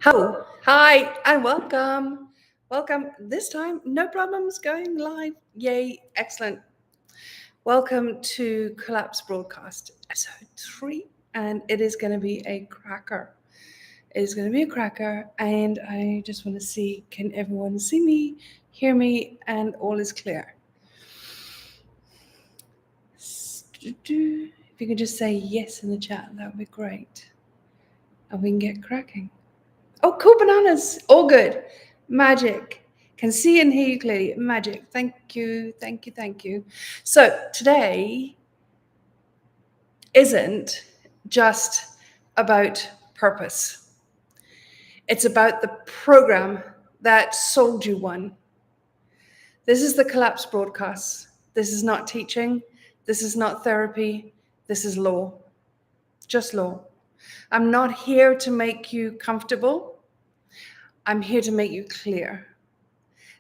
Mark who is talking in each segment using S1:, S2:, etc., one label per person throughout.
S1: Hello, hi, and welcome. Welcome. This time, no problems going live. Yay, excellent. Welcome to Collapse Broadcast, episode 3, and it is going to be a cracker. It is going to be a cracker, and I just want to see, can everyone see me, hear me, and all is clear? If you could just say yes in the chat, that would be great. And we can get cracking. Oh, cool bananas. All good. Magic. Can see and hear you clearly. Magic. Thank you. Thank you. Thank you. So today isn't just about purpose. It's about the program that sold you one. This is the Collapse broadcast. This is not teaching. This is not therapy. This is law. Just law. I'm not here to make you comfortable. I'm here to make you clear.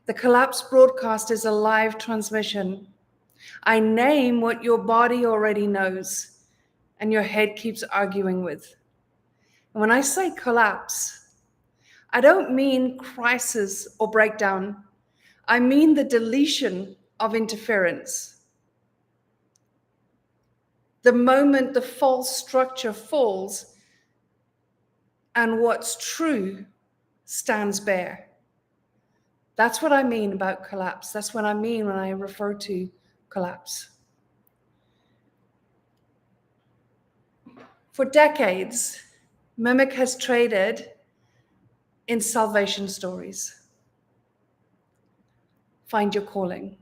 S1: The Collapse broadcast is a live transmission. I name what your body already knows and your head keeps arguing with. And when I say collapse, I don't mean crisis or breakdown. I mean the deletion of interference. The moment the false structure falls and what's true stands bare. That's what I mean about collapse. That's what I mean when I refer to collapse. For decades, Mimic has traded in salvation stories. Find your calling.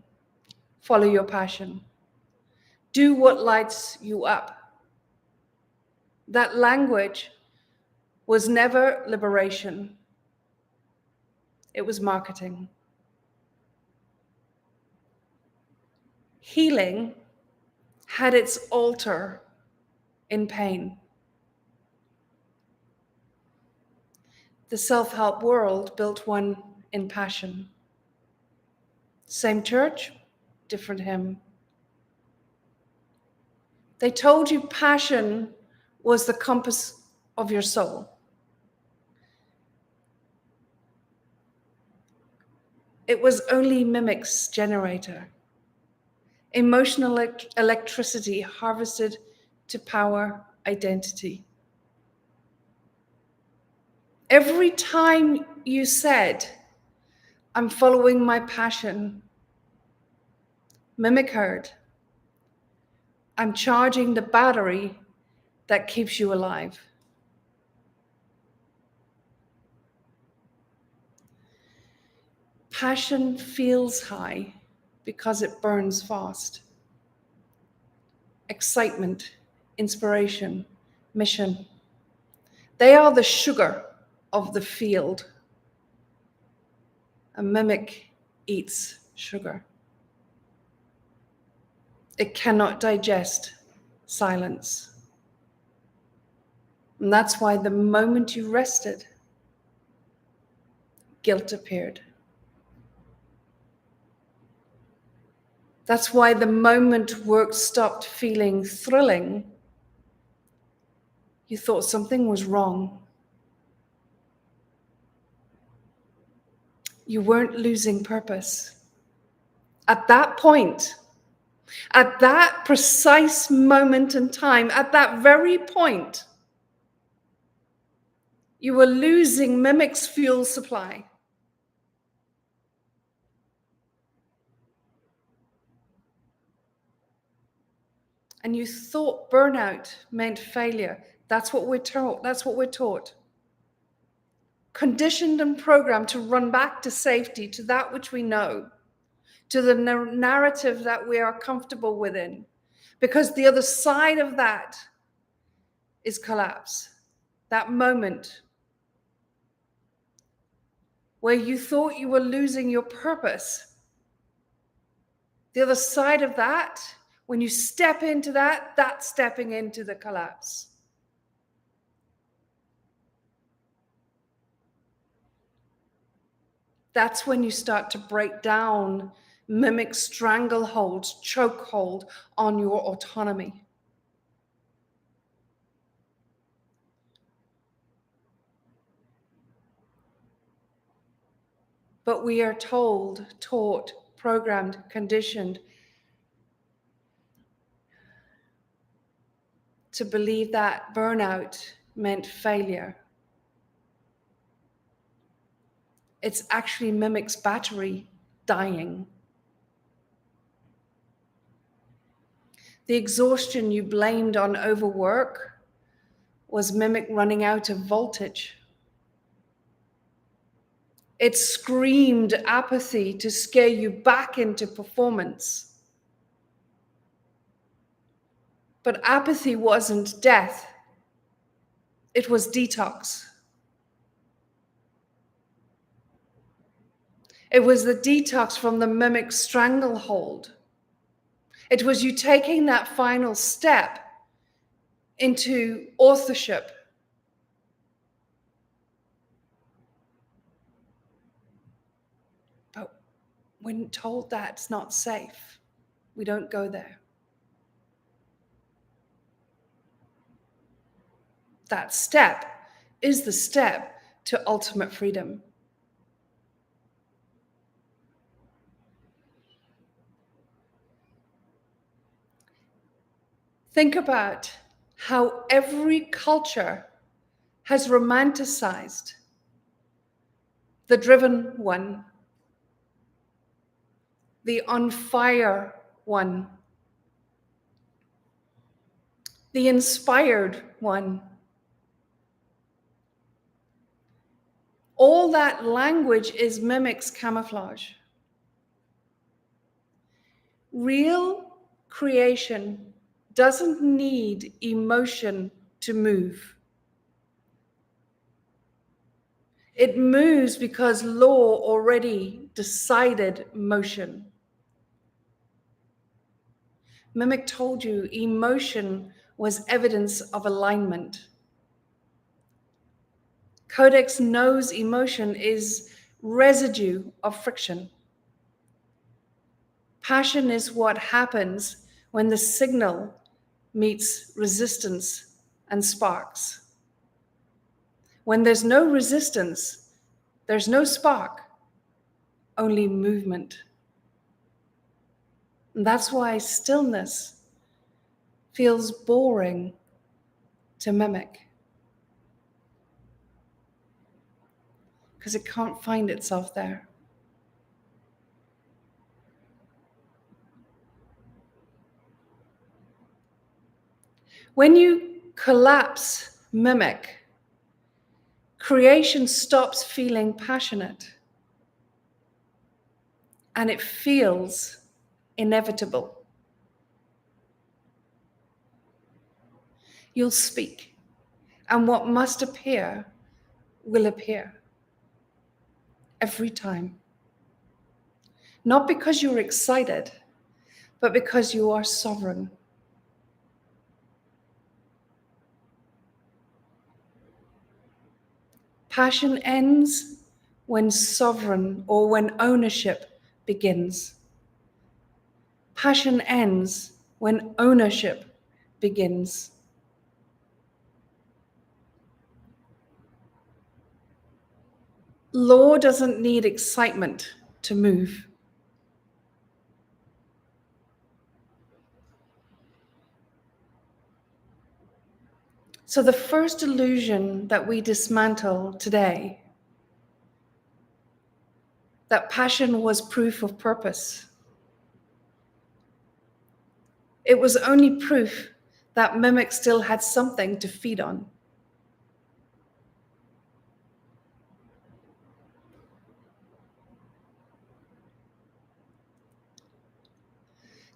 S1: Follow your passion. Do what lights you up. That language was never liberation. It was marketing. Healing had its altar in pain. The self-help world built one in passion. Same church, different hymn. They told you passion was the compass of your soul. It was only Mimic's generator. Emotional electricity harvested to power identity. Every time you said, I'm following my passion, Mimic heard, I'm charging the battery that keeps you alive. Passion feels high because it burns fast. Excitement, inspiration, mission. They are the sugar of the field. A mimic eats sugar. It cannot digest silence. And that's why the moment you rested, guilt appeared. That's why the moment work stopped feeling thrilling, you thought something was wrong. You weren't losing purpose. At that point, at that precise moment in time, at that very point, you were losing Mimic's fuel supply. And you thought burnout meant failure. That's what we're taught. That's what we're taught. Conditioned and programmed to run back to safety, to that which we know, to the narrative that we are comfortable within. Because the other side of that is collapse. That moment where you thought you were losing your purpose. The other side of that, when you step into that, that's stepping into the collapse. That's when you start to break down Mimic strangleholds, chokehold on your autonomy. But we are told, taught, programmed, conditioned to believe that burnout meant failure. It's actually Mimic's battery dying. The exhaustion you blamed on overwork was Mimic running out of voltage. It screamed apathy to scare you back into performance. But apathy wasn't death. It was detox. It was the detox from the Mimic stranglehold. It was you taking that final step into authorship. But when told that it's not safe, we don't go there. That step is the step to ultimate freedom. Think about how every culture has romanticized the driven one, the on fire one, the inspired one. All that language is Mimic's camouflage. Real creation doesn't need emotion to move. It moves because law already decided motion. Mimic told you emotion was evidence of alignment. Codex knows emotion is residue of friction. Passion is what happens when the signal meets resistance and sparks. When there's no resistance, there's no spark, only movement. And that's why stillness feels boring to Mimic, because it can't find itself there. When you collapse Mimic, creation stops feeling passionate and it feels inevitable. You'll speak, and what must appear will appear every time. Not because you're excited, but because you are sovereign. Passion ends when sovereign or when ownership begins. Passion ends when ownership begins. Law doesn't need excitement to move. So the first illusion that we dismantle today, that passion was proof of purpose, it was only proof that Mimic still had something to feed on.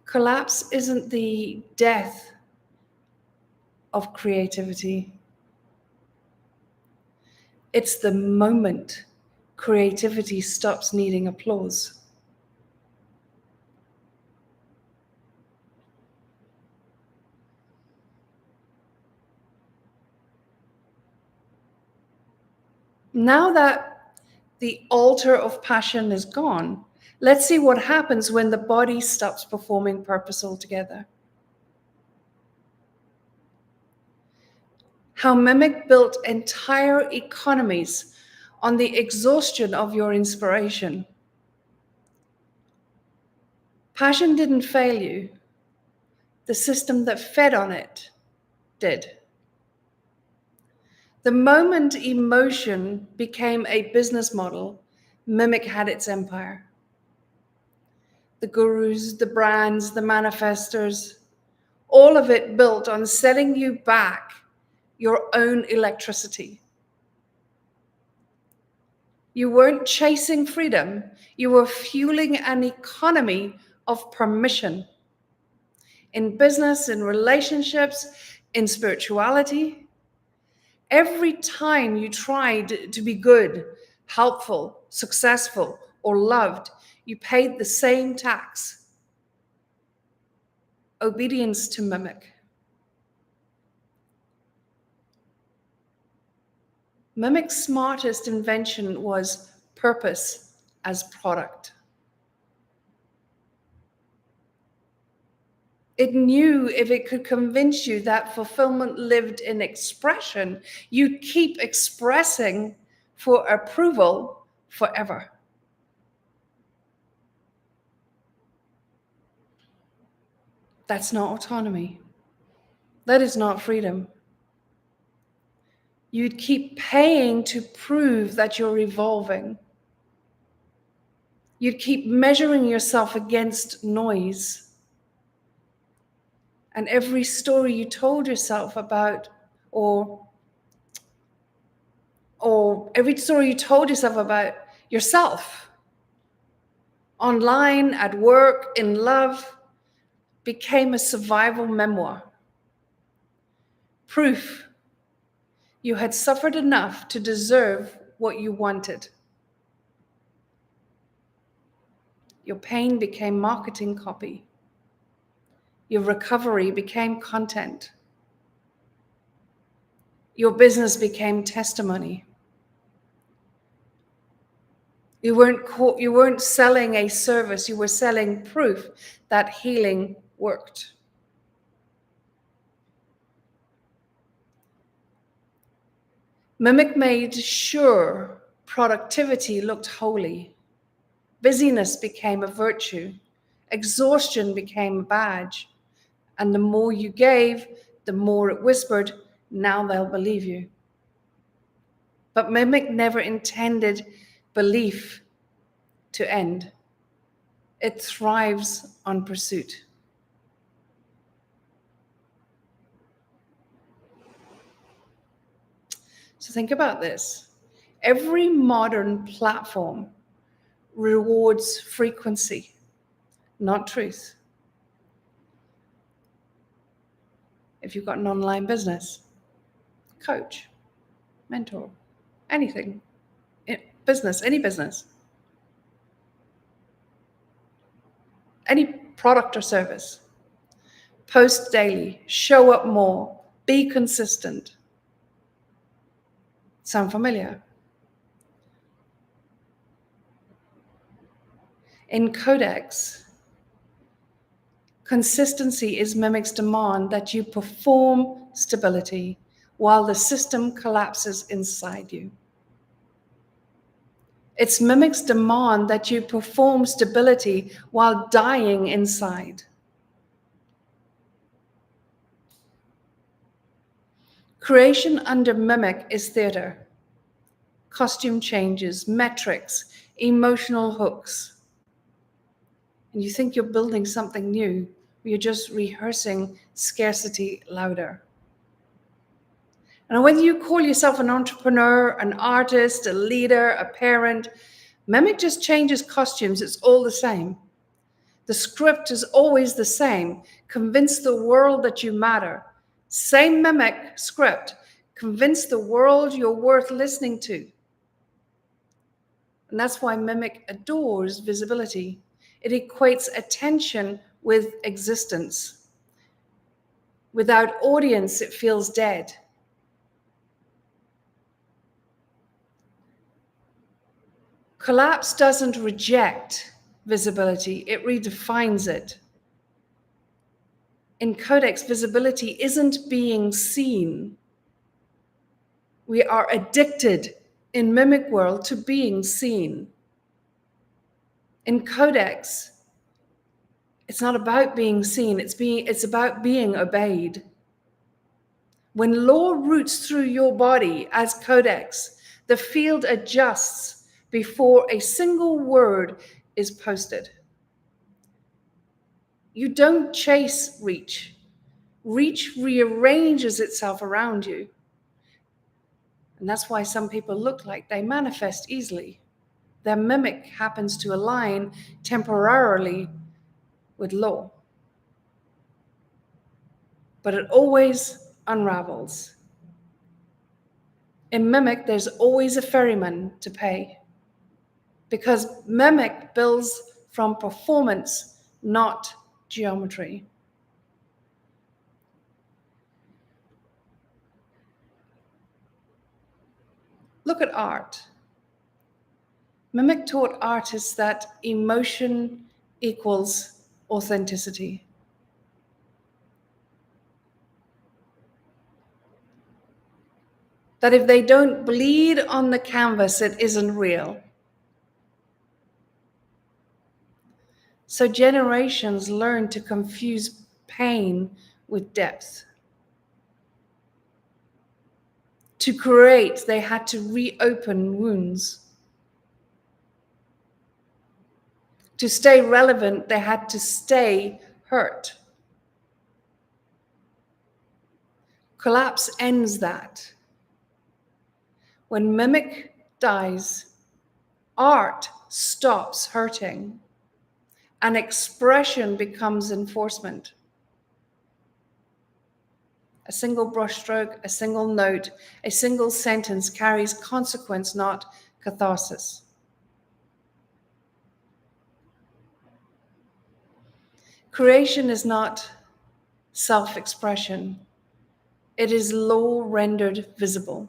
S1: Collapse isn't the death of creativity. It's the moment creativity stops needing applause. Now that the altar of passion is gone, let's see what happens when the body stops performing purpose altogether. How Mimic built entire economies on the exhaustion of your inspiration. Passion didn't fail you. The system that fed on it did. The moment emotion became a business model, Mimic had its empire. The gurus, the brands, the manifestors, all of it built on selling you back your own electricity. You weren't chasing freedom, you were fueling an economy of permission. In business, in relationships, in spirituality, every time you tried to be good, helpful, successful, or loved, you paid the same tax. Obedience to Mimic. Mimic's smartest invention was purpose as product. It knew if it could convince you that fulfillment lived in expression, you'd keep expressing for approval forever. That's not autonomy. That is not freedom. You'd keep paying to prove that you're evolving. You'd keep measuring yourself against noise. And every story you told yourself about, or every story you told yourself about yourself, online, at work, in love, became a survival memoir. Proof you had suffered enough to deserve what you wanted. Your pain became marketing copy. Your recovery became content. Your business became testimony. You weren't selling a service, you were selling proof that healing worked. Mimic made sure productivity looked holy. Busyness became a virtue. Exhaustion became a badge. And the more you gave, the more it whispered, now they'll believe you. But Mimic never intended belief to end. It thrives on pursuit. So think about this. Every modern platform rewards frequency, not truth. If you've got an online business, coach, mentor, anything, business, any business, any product or service, post daily, show up more, be consistent. Sound familiar? In Codex, consistency is Mimic's demand that you perform stability while the system collapses inside you. It's Mimic's demand that you perform stability while dying inside. Creation under Mimic is theater. Costume changes, metrics, emotional hooks. And you think you're building something new, you're just rehearsing scarcity louder. And whether you call yourself an entrepreneur, an artist, a leader, a parent, Mimic just changes costumes. It's all the same. The script is always the same. Convince the world that you matter. Same Mimic script. Convince the world you're worth listening to. And that's why Mimic adores visibility. It equates attention with existence. Without audience, it feels dead. Collapse doesn't reject visibility, it redefines it. In Codex, visibility isn't being seen. We are addicted in mimic world to being seen. In codex, it's not about being seen, it's about being obeyed. When law roots through your body as codex, the field adjusts before a single word is posted. You don't chase reach. Reach rearranges itself around you. And that's why some people look like they manifest easily. Their mimic happens to align temporarily with law. But it always unravels. In mimic, there's always a ferryman to pay. Because mimic builds from performance, not geometry. Look at art. Mimic taught artists that emotion equals authenticity. That if they don't bleed on the canvas, it isn't real. So generations learned to confuse pain with depth. To create, they had to reopen wounds. To stay relevant, they had to stay hurt. Collapse ends that. When mimic dies, art stops hurting, and expression becomes enforcement. A single brushstroke, a single note, a single sentence carries consequence, not catharsis. Creation is not self-expression. It is law rendered visible.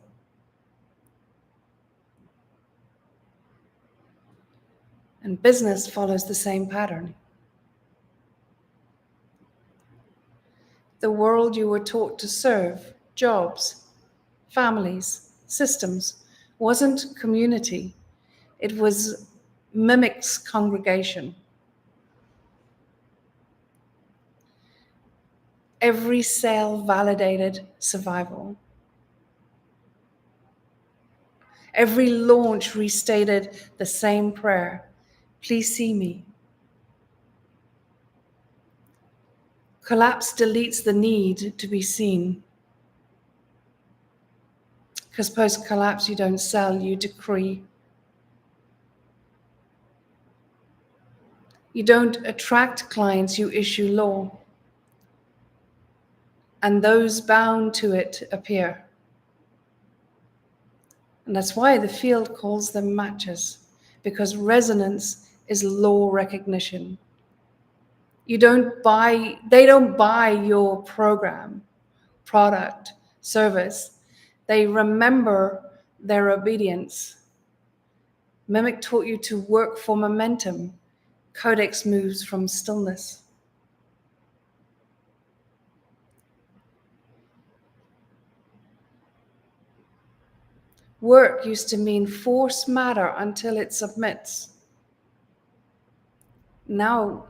S1: And business follows the same pattern. The world you were taught to serve, jobs, families, systems, wasn't community. It was mimic's congregation. Every sale validated survival. Every launch restated the same prayer, please see me. Collapse deletes the need to be seen. Because post-collapse, you don't sell, you decree. You don't attract clients, you issue law. And those bound to it appear. And that's why the field calls them matches, because resonance is law recognition. They don't buy your program, product, service. They remember their obedience. Mimic taught you to work for momentum. Codex moves from stillness. Work used to mean force matter until it submits. Now,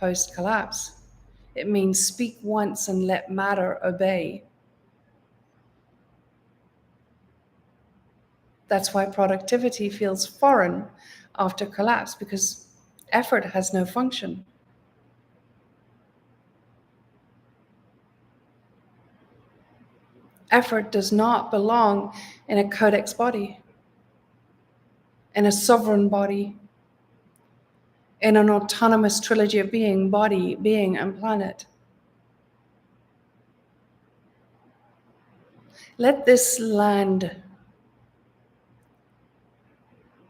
S1: post-collapse, it means speak once and let matter obey. That's why productivity feels foreign after collapse, because effort has no function. Effort does not belong in a codex body, in a sovereign body, in an autonomous trilogy of being, body, being, and planet. Let this land.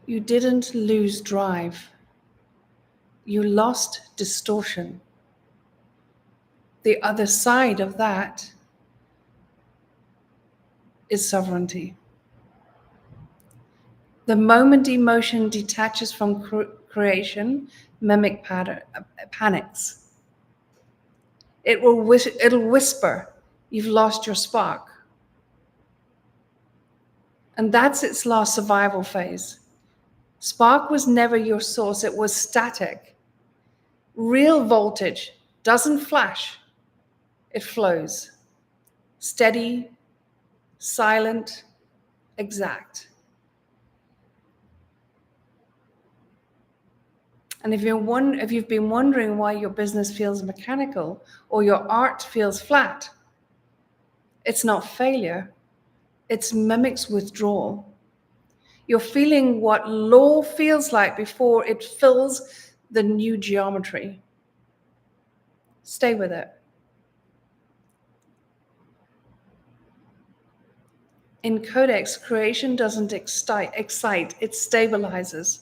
S1: You didn't lose drive. You lost distortion. The other side of that is sovereignty. The moment emotion detaches from creation, mimic panics. It'll whisper, you've lost your spark. And that's its last survival phase. Spark was never your source, it was static. Real voltage doesn't flash, it flows. Steady, silent, exact. And if you've been wondering why your business feels mechanical or your art feels flat, it's not failure, it's mimics withdrawal. You're feeling what law feels like before it fills the new geometry. Stay with it. In Codex, creation doesn't excite, it stabilizes.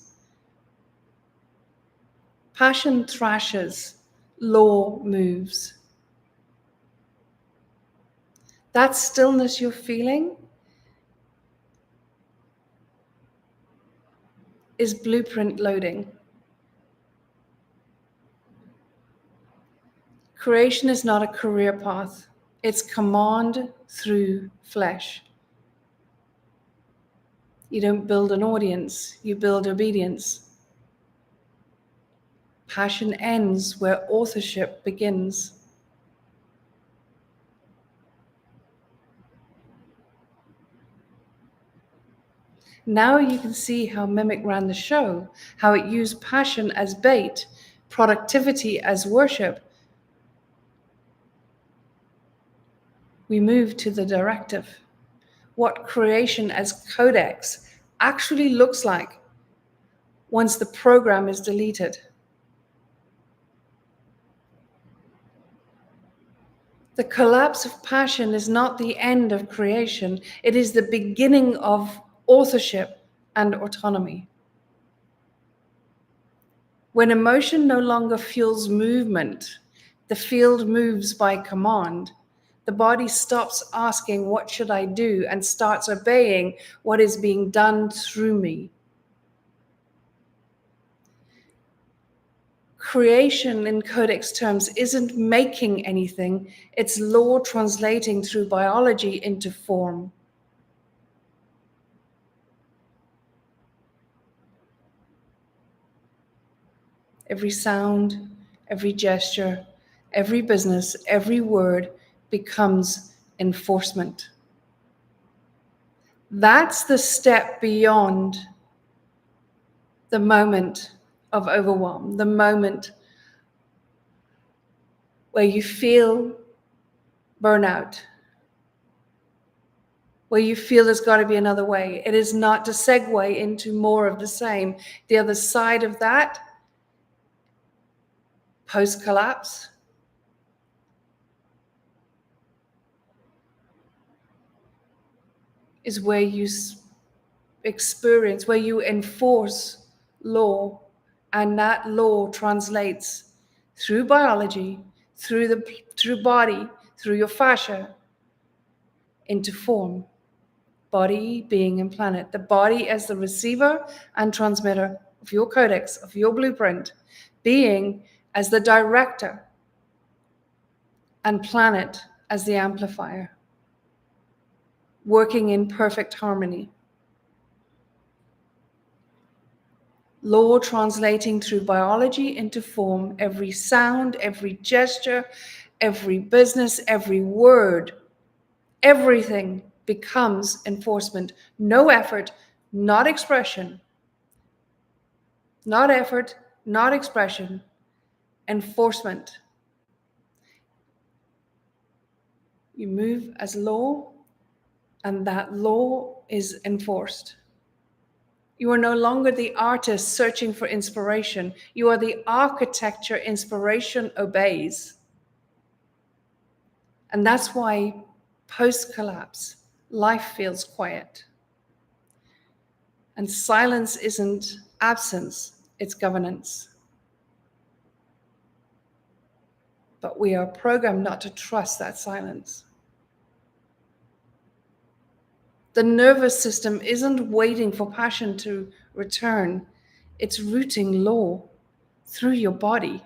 S1: Passion thrashes, law moves. That stillness you're feeling is blueprint loading. Creation is not a career path. It's command through flesh. You don't build an audience, you build obedience. Passion ends where authorship begins. Now you can see how Mimic ran the show, how it used passion as bait, productivity as worship. We move to the directive. What creation as codex actually looks like once the program is deleted. The collapse of passion is not the end of creation. It is the beginning of authorship and autonomy. When emotion no longer fuels movement, the field moves by command. The body stops asking, what should I do? And starts obeying what is being done through me. Creation in Codex terms isn't making anything, it's law translating through biology into form. Every sound, every gesture, every business, every word becomes enforcement. That's the step beyond the moment of overwhelm, the moment where you feel burnout, where you feel there's got to be another way. It is not to segue into more of the same. The other side of that, post-collapse, is where you experience, where you enforce law, and that law translates through biology, through body, through your fascia, into form. Body, being, and planet. The body as the receiver and transmitter of your codex, of your blueprint. Being as the director, and planet as the amplifier. Working in perfect harmony. Law translating through biology into form. Every sound, every gesture, every business, every word, everything becomes enforcement. No effort, not expression. Not effort, not expression. Enforcement. You move as law, and that law is enforced. You are no longer the artist searching for inspiration. You are the architecture inspiration obeys. And that's why post-collapse, life feels quiet. And silence isn't absence, it's governance. But we are programmed not to trust that silence. The nervous system isn't waiting for passion to return. It's routing law through your body.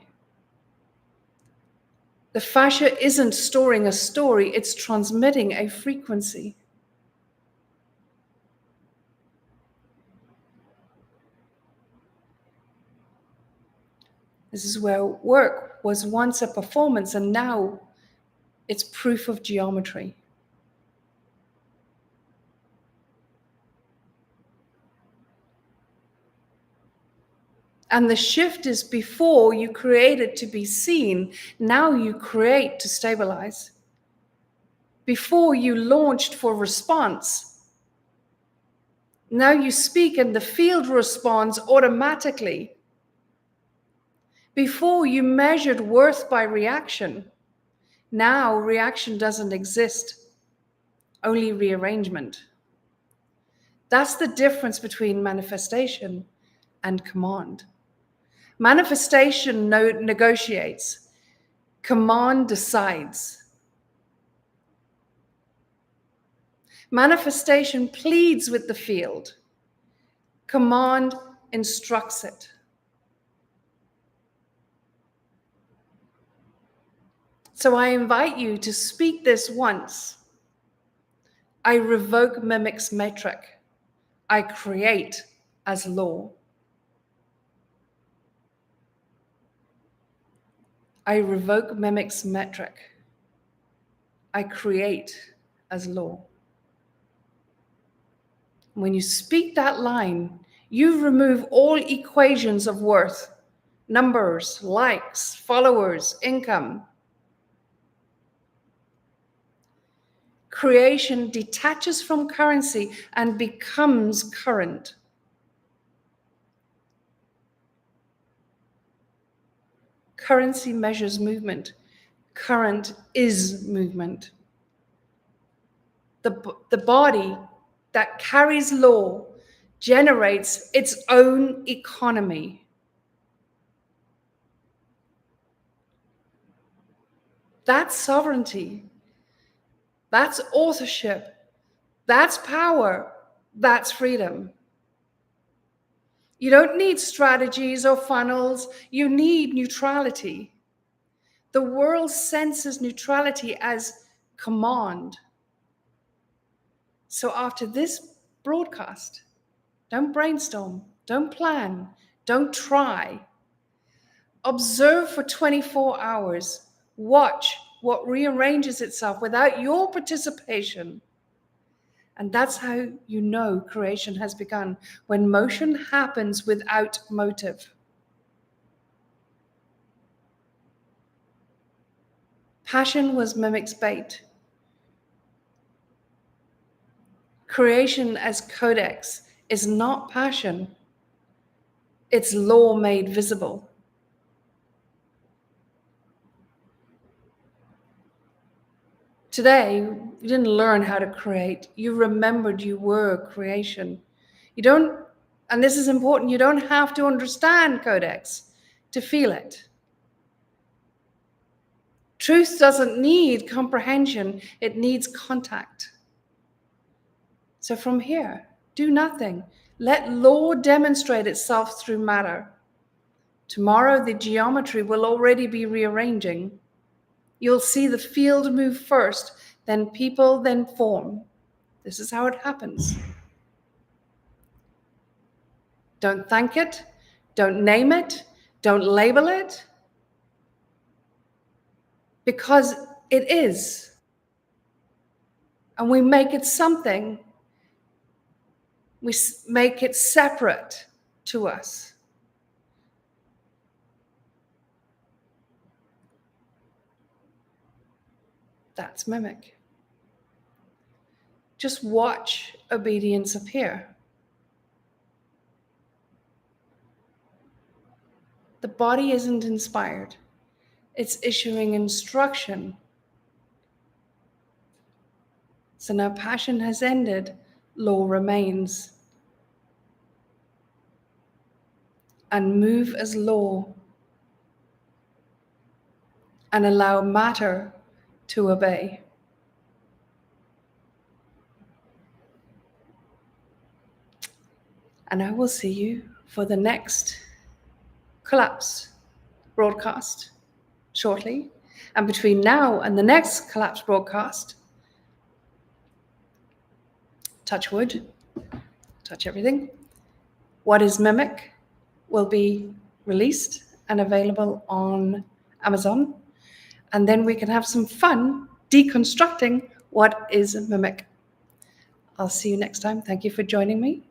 S1: The fascia isn't storing a story, it's transmitting a frequency. This is where work was once a performance and now it's proof of geometry. And the shift is before you created to be seen, now you create to stabilize. Before you launched for response, now you speak and the field responds automatically. Before you measured worth by reaction, now reaction doesn't exist, only rearrangement. That's the difference between manifestation and command. Manifestation negotiates, command decides. Manifestation pleads with the field, command instructs it. So I invite you to speak this once. I revoke mimic's metric. I create as law. I revoke mimic's metric. I create as law. When you speak that line, you remove all equations of worth, numbers, likes, followers, income. Creation detaches from currency and becomes current. Currency measures movement. Current is movement. The body that carries law generates its own economy. That's sovereignty. That's authorship. That's power. That's freedom. You don't need strategies or funnels. You need neutrality. The world senses neutrality as command. So after this broadcast, don't brainstorm, don't plan, don't try. Observe for 24 hours. Watch what rearranges itself without your participation. And that's how you know creation has begun, when motion happens without motive. Passion was mimic's bait. Creation as codex is not passion. It's law made visible. Today, you didn't learn how to create. You remembered you were creation. You don't, and this is important, you don't have to understand codex to feel it. Truth doesn't need comprehension, it needs contact. So from here, do nothing. Let law demonstrate itself through matter. Tomorrow, the geometry will already be rearranging. You'll see the field move first, then people, then form. This is how it happens. Don't thank it, don't name it, don't label it, because it is. And we make it something, we make it separate to us. That's mimic. Just watch obedience appear. The body isn't inspired. It's issuing instruction. So now passion has ended, law remains. And move as law. And allow matter to obey. And I will see you for the next collapse broadcast shortly. And between now and the next collapse broadcast, touch wood, touch everything. What is mimic will be released and available on Amazon. And then we can have some fun deconstructing what is Mimic. I'll see you next time. Thank you for joining me.